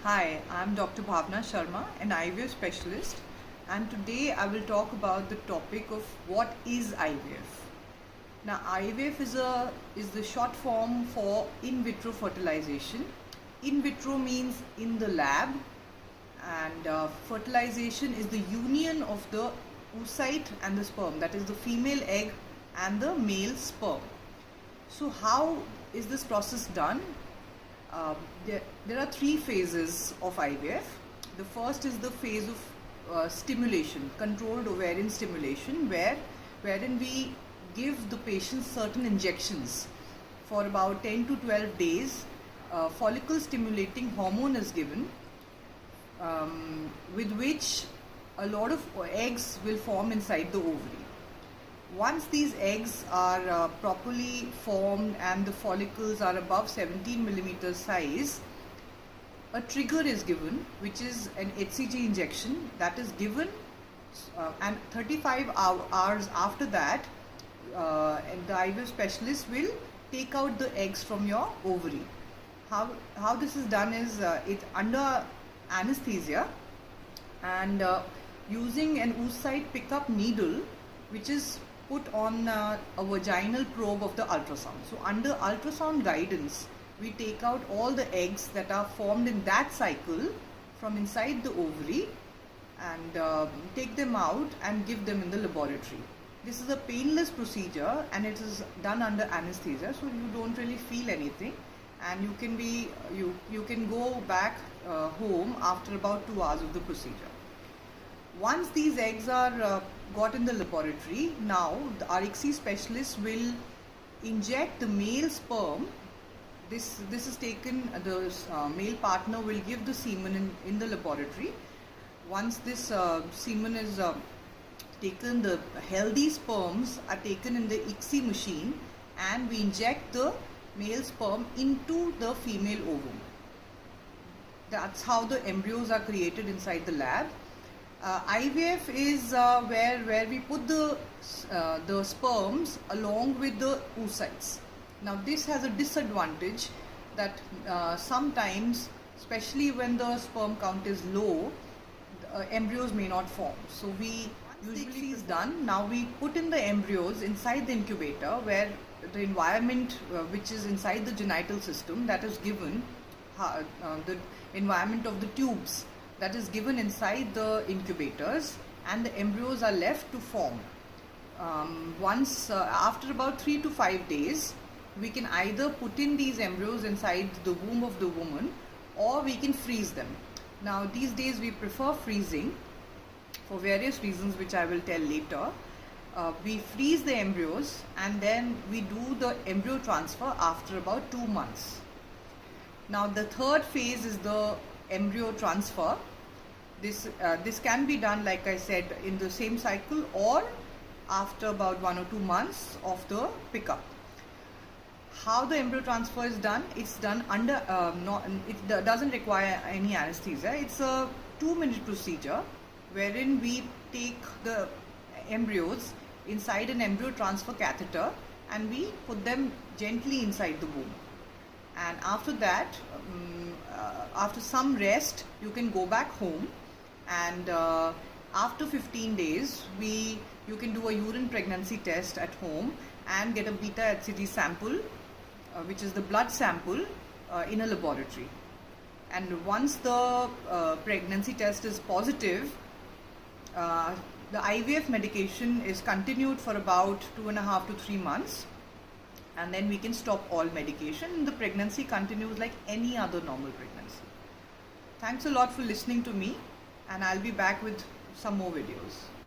Hi, I'm Dr. Bhavna Sharma, an IVF specialist, and today I will talk about the topic of what is IVF. Now, IVF is the short form for in vitro fertilization. In vitro means in the lab, and fertilization is the union of the oocyte and the sperm, that is the female egg and the male sperm. So, how is this process done? There are three phases of IVF. The first is the phase of stimulation, controlled ovarian stimulation, wherein we give the patient certain injections for about 10 to 12 days. Follicle stimulating hormone is given, with which a lot of eggs will form inside the ovary. Once these eggs are properly formed and the follicles are above 17 millimeter size, a trigger is given, which is an HCG injection that is given, and 35 hours after that, and the IVF specialist will take out the eggs from your ovary. How this is done is it's under anesthesia and using an oocyte pickup needle, which is put on a vaginal probe of the ultrasound. So under ultrasound guidance, we take out all the eggs that are formed in that cycle from inside the ovary and take them out and give them in the laboratory. This is a painless procedure and it is done under anesthesia, so you don't really feel anything, and you can go back home after about 2 hours of the procedure. Once these eggs are got in the laboratory, now the ICSI specialist will inject the male sperm. This is taken, the male partner will give the semen in the laboratory. Once this semen is taken, the healthy sperms are taken in the ICSI machine and we inject the male sperm into the female ovum. That's how the embryos are created inside the lab. IVF is where we put the sperms along with the oocytes. Now this has a disadvantage that sometimes, especially when the sperm count is low, embryos may not form. So once the ICSI is done, now we put in the embryos inside the incubator, where the environment which is inside the genital system, that is given, the environment of the tubes, that is given inside the incubators, and the embryos are left to form. After about 3 to 5 days, we can either put in these embryos inside the womb of the woman or we can freeze them. Now these days we prefer freezing for various reasons which I will tell later. We freeze the embryos and then we do the embryo transfer after about 2 months. Now the third phase is the embryo transfer. This can be done, like I said, in the same cycle or after about 1 or 2 months of the pickup. How the embryo transfer is done? It's done under it doesn't require any anesthesia. It's a 2-minute procedure wherein we take the embryos inside an embryo transfer catheter and we put them gently inside the womb. And after that, after some rest, you can go back home, and after 15 days you can do a urine pregnancy test at home and get a beta HCG sample, which is the blood sample, in a laboratory. And once the pregnancy test is positive, the IVF medication is continued for about 2.5 to 3 months, and then we can stop all medication. The pregnancy continues like any other normal pregnancy. Thanks a lot for listening to me, and I'll be back with some more videos.